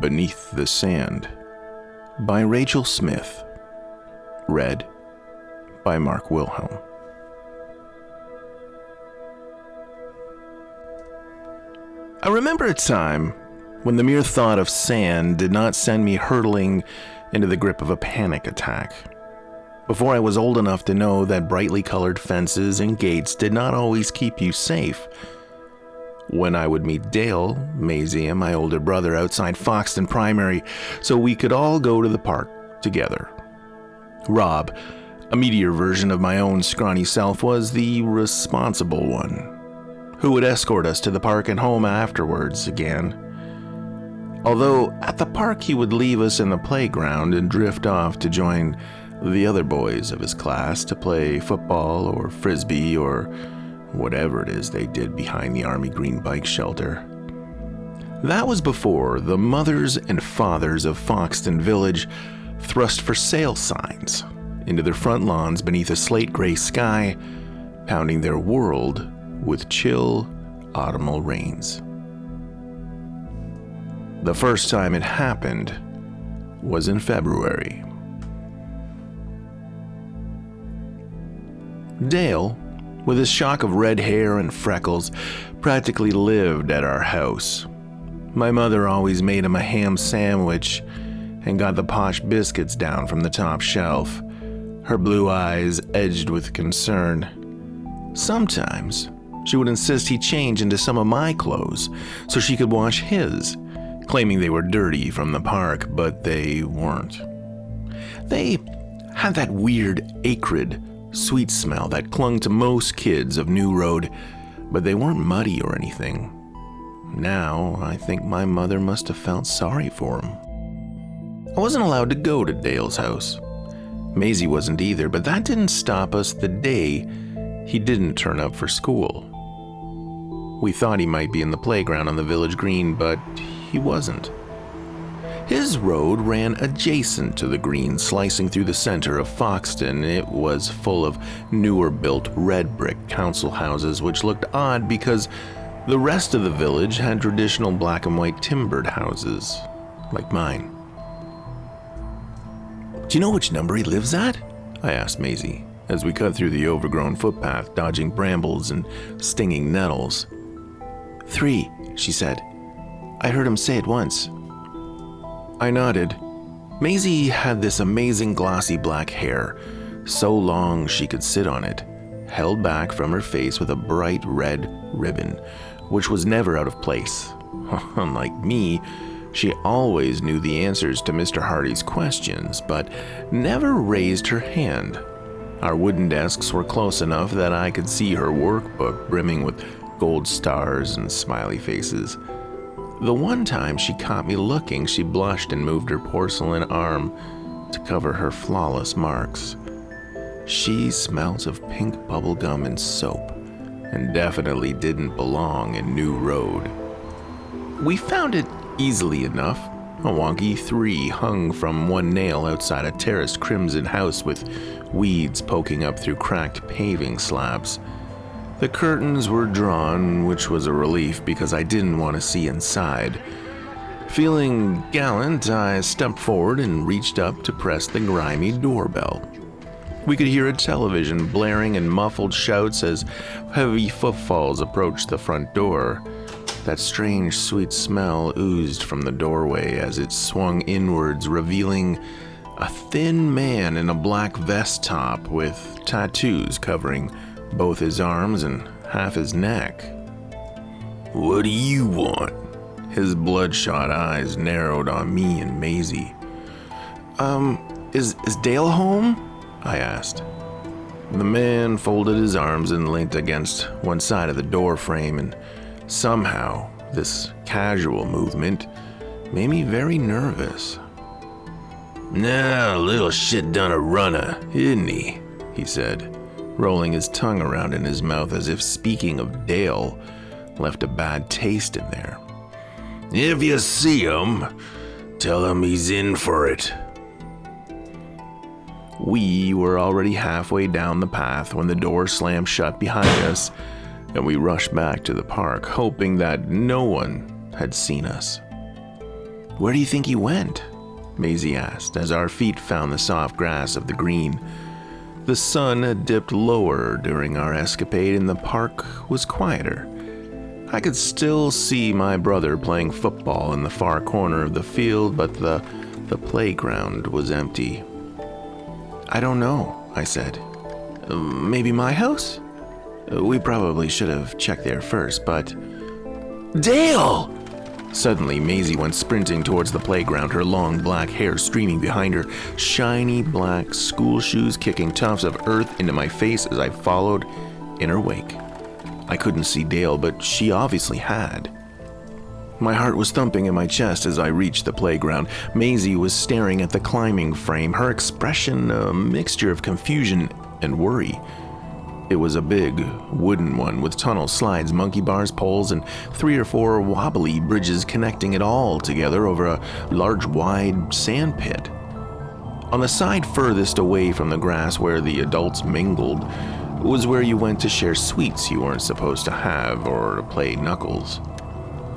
Beneath the Sand by Rachel Smith. Read by Mark Wilhelm. I remember a time when the mere thought of sand did not send me hurtling into the grip of a panic attack. Before I was old enough to know that brightly colored fences and gates did not always keep you safe. When I would meet Dale, Maisie, and my older brother outside Foxton Primary so we could all go to the park together. Rob, a meteor version of my own scrawny self, was the responsible one, who would escort us to the park and home afterwards again. Although at the park he would leave us in the playground and drift off to join the other boys of his class to play football or frisbee or whatever it is they did behind the Army Green bike shelter. That was before the mothers and fathers of Foxton Village thrust for sale signs into their front lawns beneath a slate gray sky, pounding their world with chill autumnal rains. The first time it happened was in February. Dale, with his shock of red hair and freckles, practically lived at our house. My mother always made him a ham sandwich and got the posh biscuits down from the top shelf, her blue eyes edged with concern. Sometimes she would insist he change into some of my clothes so she could wash his, claiming they were dirty from the park, but they weren't. They had that weird, acrid, sweet smell that clung to most kids of New Road, but they weren't muddy or anything. Now, I think my mother must have felt sorry for him. I wasn't allowed to go to Dale's house. Maisie wasn't either, but that didn't stop us the day he didn't turn up for school. We thought he might be in the playground on the village green, but he wasn't. His road ran adjacent to the green, slicing through the center of Foxton. It was full of newer-built red brick council houses, which looked odd because the rest of the village had traditional black and white timbered houses, like mine. "Do you know which number he lives at?" I asked Maisie, as we cut through the overgrown footpath, dodging brambles and stinging nettles. 3, she said. I heard him say it once. I nodded. Maisie had this amazing glossy black hair, so long she could sit on it, held back from her face with a bright red ribbon, which was never out of place. Unlike me, she always knew the answers to Mr. Hardy's questions, but never raised her hand. Our wooden desks were close enough that I could see her workbook brimming with gold stars and smiley faces. The one time she caught me looking, she blushed and moved her porcelain arm to cover her flawless marks. She smelt of pink bubblegum and soap, and definitely didn't belong in New Road. We found it easily enough. A wonky 3 hung from one nail outside a terraced crimson house with weeds poking up through cracked paving slabs. The curtains were drawn, which was a relief because I didn't want to see inside. Feeling gallant, I stepped forward and reached up to press the grimy doorbell. We could hear a television blaring and muffled shouts as heavy footfalls approached the front door. That strange, sweet smell oozed from the doorway as it swung inwards, revealing a thin man in a black vest top with tattoos covering both his arms and half his neck. "What do you want?" His bloodshot eyes narrowed on me and Maisie. Is Dale home?" I asked. The man folded his arms and leant against one side of the door frame, and somehow this casual movement made me very nervous. "Nah, little shit done a runner, isn't he said, rolling his tongue around in his mouth as if speaking of Dale left a bad taste in there. "If you see him, tell him he's in for it." We were already halfway down the path when the door slammed shut behind us, and we rushed back to the park, hoping that no one had seen us. Where do you think he went? Maisie asked, as our feet found the soft grass of the green. The sun had dipped lower during our escapade and the park was quieter. I could still see my brother playing football in the far corner of the field, but the playground was empty. I don't know, I said. Maybe my house? We probably should have checked there first, but... Dale! Suddenly, Maisie went sprinting towards the playground, her long black hair streaming behind her, shiny black school shoes kicking tufts of earth into my face as I followed in her wake. I couldn't see Dale, but she obviously had. My heart was thumping in my chest as I reached the playground. Maisie was staring at the climbing frame, her expression a mixture of confusion and worry. It was a big, wooden one with tunnel slides, monkey bars, poles, and 3 or 4 wobbly bridges connecting it all together over a large, wide sand pit. On the side furthest away from the grass where the adults mingled was where you went to share sweets you weren't supposed to have or to play knuckles.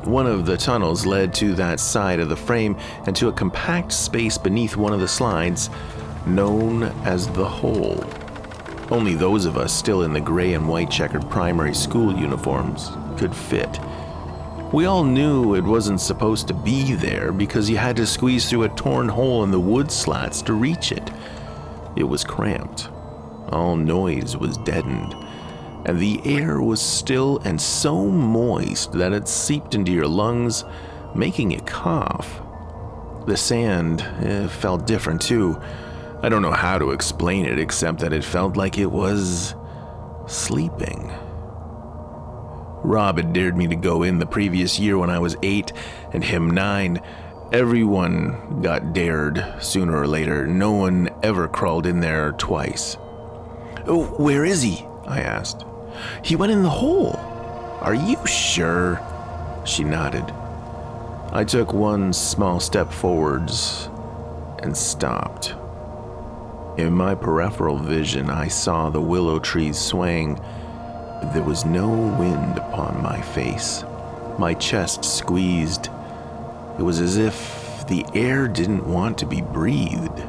One of the tunnels led to that side of the frame and to a compact space beneath one of the slides, known as the hole. Only those of us still in the gray and white checkered primary school uniforms could fit. We all knew it wasn't supposed to be there because you had to squeeze through a torn hole in the wood slats to reach it. It was cramped. All noise was deadened, and the air was still and so moist that it seeped into your lungs, making you cough. The sand felt different too. I don't know how to explain it except that it felt like it was sleeping. Rob had dared me to go in the previous year when I was 8 and him 9. Everyone got dared sooner or later. No one ever crawled in there twice. "Oh, where is he?" I asked. "He went in the hole." "Are you sure?" She nodded. I took one small step forwards and stopped. In my peripheral vision, I saw the willow trees swaying, but there was no wind upon my face. My chest squeezed. It was as if the air didn't want to be breathed.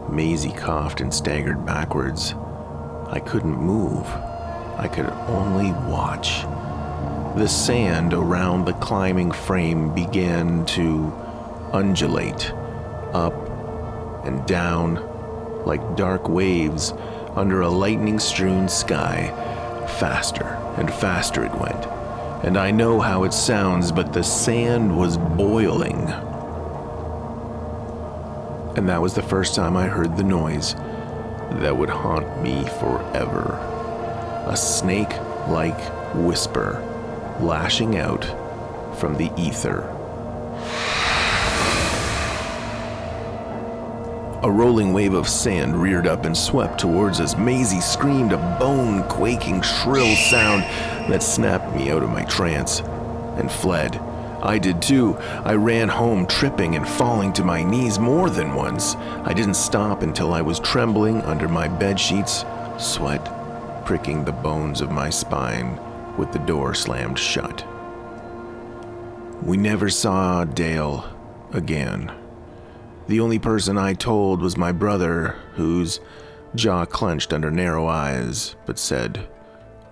Maisie coughed and staggered backwards. I couldn't move. I could only watch. The sand around the climbing frame began to undulate, up and down, like dark waves under a lightning-strewn sky. Faster and faster it went, and I know how it sounds, but the sand was boiling. And that was the first time I heard the noise that would haunt me forever. A snake-like whisper lashing out from the ether. A rolling wave of sand reared up and swept towards us. Maisie screamed a bone-quaking, shrill sound that snapped me out of my trance and fled. I did too. I ran home, tripping and falling to my knees more than once. I didn't stop until I was trembling under my bedsheets, sweat pricking the bones of my spine with the door slammed shut. We never saw Dale again. The only person I told was my brother, whose jaw clenched under narrow eyes, but said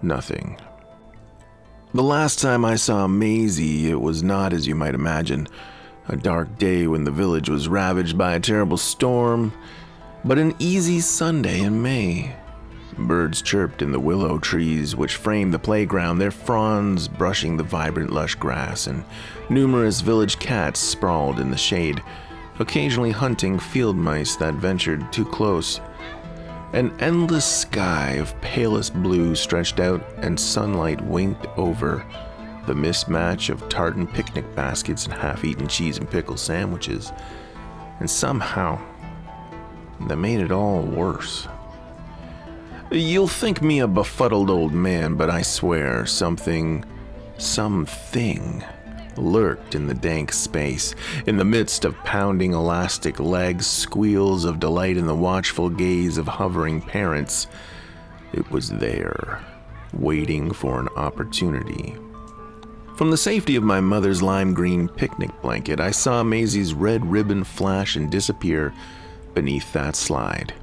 nothing. The last time I saw Maisie, it was not as you might imagine, a dark day when the village was ravaged by a terrible storm, but an easy Sunday in May. Birds chirped in the willow trees which framed the playground, their fronds brushing the vibrant lush grass, and numerous village cats sprawled in the shade, occasionally hunting field mice that ventured too close. An endless sky of palest blue stretched out, and sunlight winked over the mismatch of tartan picnic baskets and half-eaten cheese and pickle sandwiches. And somehow, that made it all worse. You'll think me a befuddled old man, but I swear something lurked in the dank space. In the midst of pounding elastic legs, squeals of delight, and the watchful gaze of hovering parents, it was there, waiting for an opportunity. From the safety of my mother's lime green picnic blanket, I saw Maisie's red ribbon flash and disappear beneath that slide.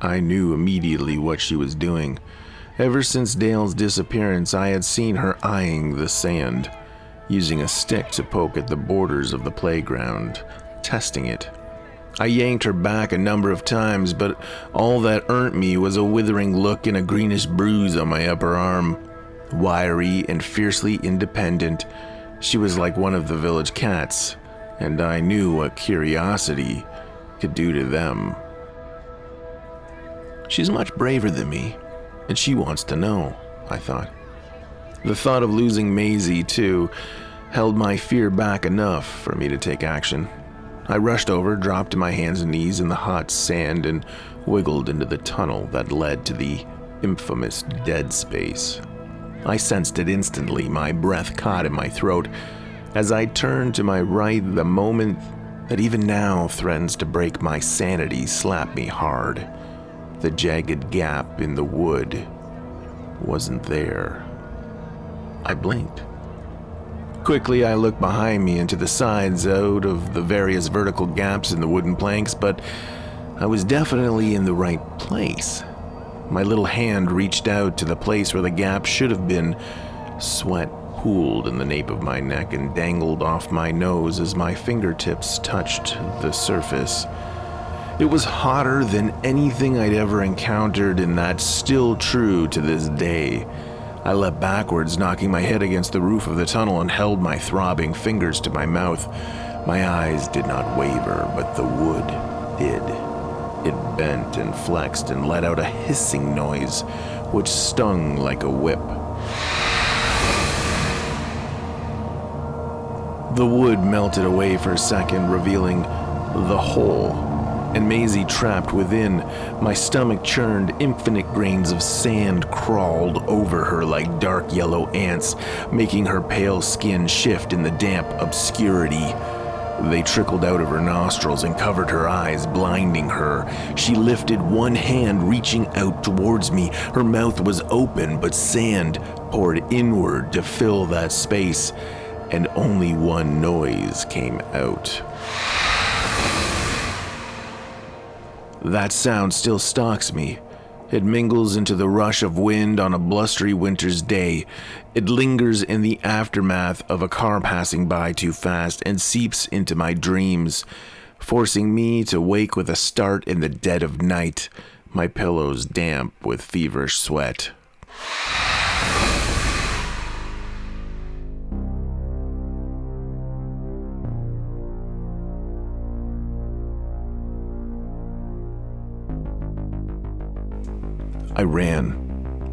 I knew immediately what she was doing. Ever since Dale's disappearance, I had seen her eyeing the sand, using a stick to poke at the borders of the playground, testing it. I yanked her back a number of times, but all that earned me was a withering look and a greenish bruise on my upper arm. Wiry and fiercely independent, she was like one of the village cats, and I knew what curiosity could do to them. She's much braver than me, and she wants to know, I thought. The thought of losing Maisie, too, held my fear back enough for me to take action. I rushed over, dropped to my hands and knees in the hot sand, and wiggled into the tunnel that led to the infamous dead space. I sensed it instantly, my breath caught in my throat. As I turned to my right, the moment that even now threatens to break my sanity slapped me hard. The jagged gap in the wood wasn't there. I blinked. Quickly, I looked behind me and to the sides out of the various vertical gaps in the wooden planks, but I was definitely in the right place. My little hand reached out to the place where the gap should have been. Sweat pooled in the nape of my neck and dangled off my nose as my fingertips touched the surface. It was hotter than anything I'd ever encountered, and that's still true to this day. I leapt backwards, knocking my head against the roof of the tunnel, and held my throbbing fingers to my mouth. My eyes did not waver, but the wood did. It bent and flexed and let out a hissing noise, which stung like a whip. The wood melted away for a second, revealing the hole, and Maisie trapped within. My stomach churned, infinite grains of sand crawled over her like dark yellow ants, making her pale skin shift in the damp obscurity. They trickled out of her nostrils and covered her eyes, blinding her. She lifted one hand, reaching out towards me. Her mouth was open, but sand poured inward to fill that space, and only one noise came out. That sound still stalks me. It mingles into the rush of wind on a blustery winter's day. It lingers in the aftermath of a car passing by too fast and seeps into my dreams, forcing me to wake with a start in the dead of night, my pillows damp with feverish sweat.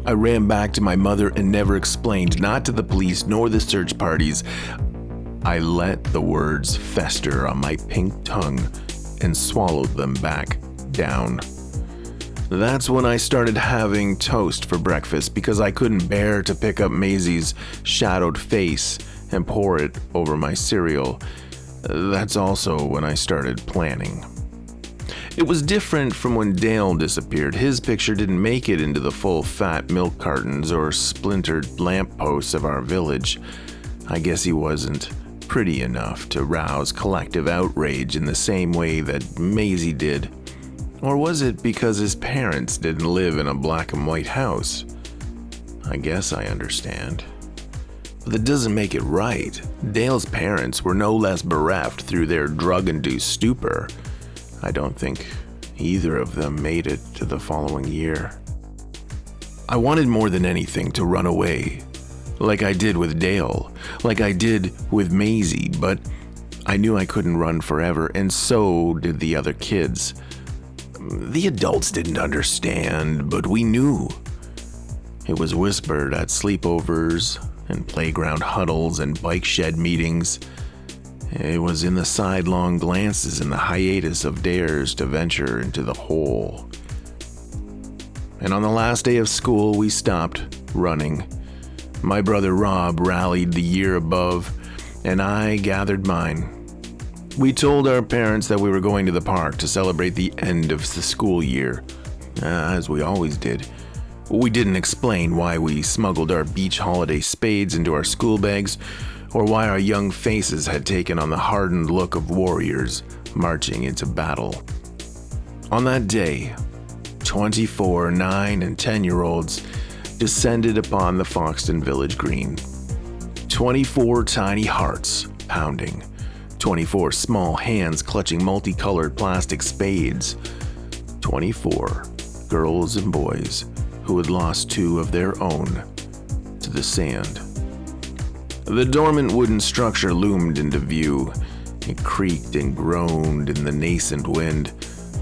I ran back to my mother and never explained, not to the police nor the search parties. I let the words fester on my pink tongue and swallowed them back down. That's when I started having toast for breakfast because I couldn't bear to pick up Maisie's shadowed face and pour it over my cereal. That's also when I started planning. It was different from when Dale disappeared. His picture didn't make it into the full fat milk cartons or splintered lampposts of our village. I guess he wasn't pretty enough to rouse collective outrage in the same way that Maisie did. Or was it because his parents didn't live in a black and white house? I guess I understand. But that doesn't make it right. Dale's parents were no less bereft through their drug-induced stupor. I don't think either of them made it to the following year. I wanted more than anything to run away, like I did with Dale, like I did with Maisie, but I knew I couldn't run forever, and so did the other kids. The adults didn't understand, but we knew. It was whispered at sleepovers and playground huddles and bike shed meetings. It was in the sidelong glances and the hiatus of dares to venture into the hole. And on the last day of school, we stopped running. My brother Rob rallied the year above, and I gathered mine. We told our parents that we were going to the park to celebrate the end of the school year, as we always did. We didn't explain why we smuggled our beach holiday spades into our school bags, or why our young faces had taken on the hardened look of warriors marching into battle. On that day, 24, 9, and 10-year-olds descended upon the Foxton Village Green. 24 tiny hearts pounding, 24 small hands clutching multicolored plastic spades, 24 girls and boys who had lost 2 of their own to the sand. The dormant wooden structure loomed into view. It creaked and groaned in the nascent wind.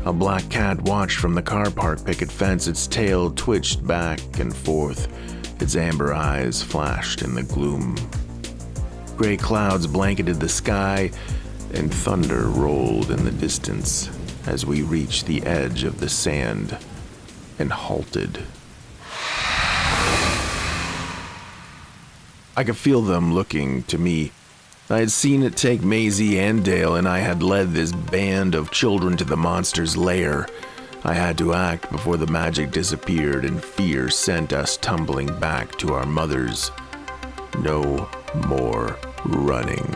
A black cat watched from the car park picket fence. Its tail twitched back and forth. Its amber eyes flashed in the gloom. Gray clouds blanketed the sky, and thunder rolled in the distance as we reached the edge of the sand and halted. I could feel them looking to me. I had seen it take Maisie and Dale, and I had led this band of children to the monster's lair. I had to act before the magic disappeared and fear sent us tumbling back to our mothers. No more running.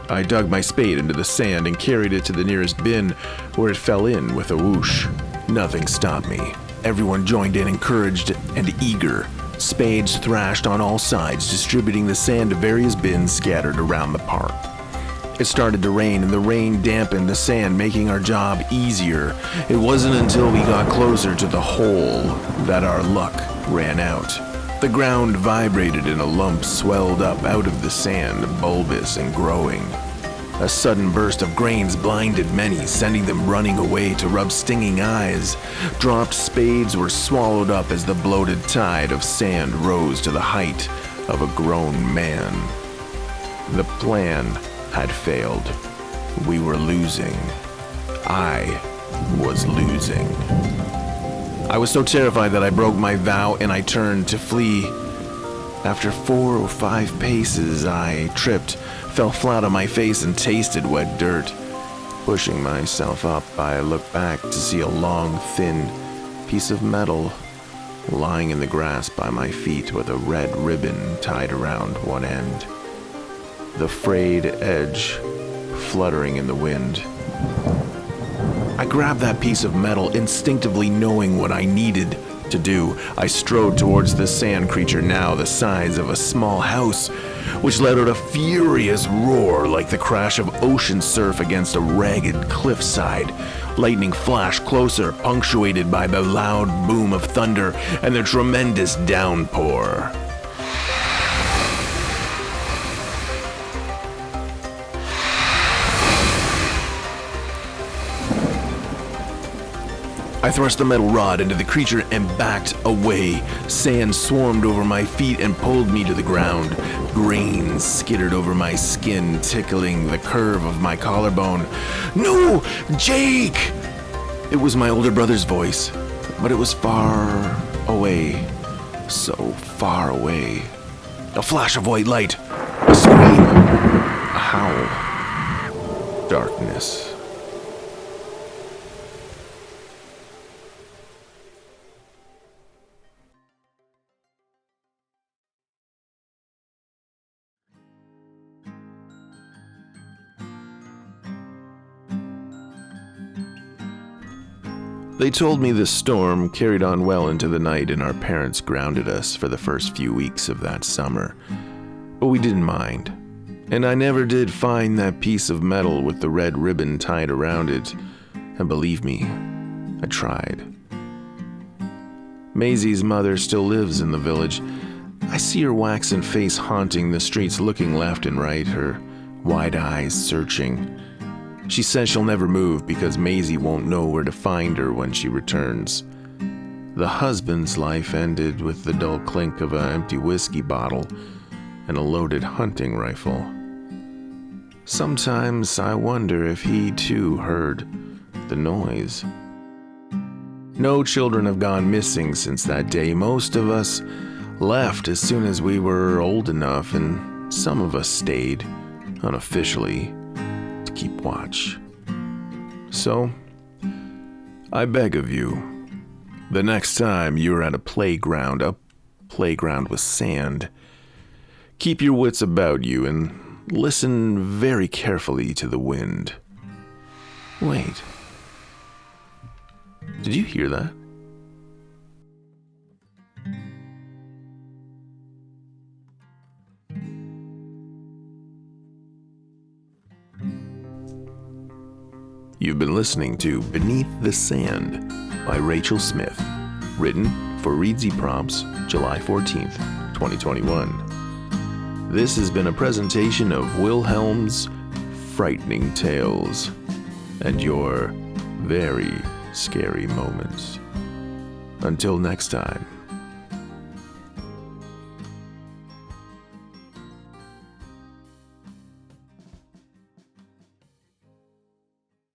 I dug my spade into the sand and carried it to the nearest bin, where it fell in with a whoosh. Nothing stopped me. Everyone joined in, encouraged and eager. Spades thrashed on all sides, distributing the sand to various bins scattered around the park. It started to rain, and the rain dampened the sand, making our job easier. It wasn't until we got closer to the hole that our luck ran out. The ground vibrated and a lump swelled up out of the sand, bulbous and growing. A sudden burst of grains blinded many, sending them running away to rub stinging eyes. Dropped spades were swallowed up as the bloated tide of sand rose to the height of a grown man. The plan had failed. We were losing. I was losing. I was so terrified that I broke my vow and I turned to flee. After 4 or 5 paces, I tripped, fell flat on my face, and tasted wet dirt. Pushing myself up, I looked back to see a long, thin piece of metal lying in the grass by my feet with a red ribbon tied around one end. The frayed edge fluttering in the wind. I grabbed that piece of metal, instinctively knowing what I needed to do. I strode towards the sand creature, now the size of a small house, which let out a furious roar like the crash of ocean surf against a ragged cliffside. Lightning flashed closer, punctuated by the loud boom of thunder and the tremendous downpour. I thrust the metal rod into the creature and backed away. Sand swarmed over my feet and pulled me to the ground. Grains skittered over my skin, tickling the curve of my collarbone. "No, Jake!" It was my older brother's voice, but it was far away. So far away. A flash of white light. A scream. A howl. Darkness. They told me the storm carried on well into the night and our parents grounded us for the first few weeks of that summer. But we didn't mind. And I never did find that piece of metal with the red ribbon tied around it. And believe me, I tried. Maisie's mother still lives in the village. I see her waxen face haunting the streets, looking left and right, her wide eyes searching. She says she'll never move because Maisie won't know where to find her when she returns. The husband's life ended with the dull clink of an empty whiskey bottle and a loaded hunting rifle. Sometimes I wonder if he too heard the noise. No children have gone missing since that day. Most of us left as soon as we were old enough, and some of us stayed, unofficially, to keep watch. So, I beg of you, The next time you're at a playground with sand, keep your wits about you and listen very carefully to the wind. Wait. Did you hear that? You've been listening to Beneath the Sand by Rachel Smith, written for ReedsyPrompts, July 14th, 2021. This has been a presentation of Wilhelm's Frightening Tales and your very scary moments. Until next time.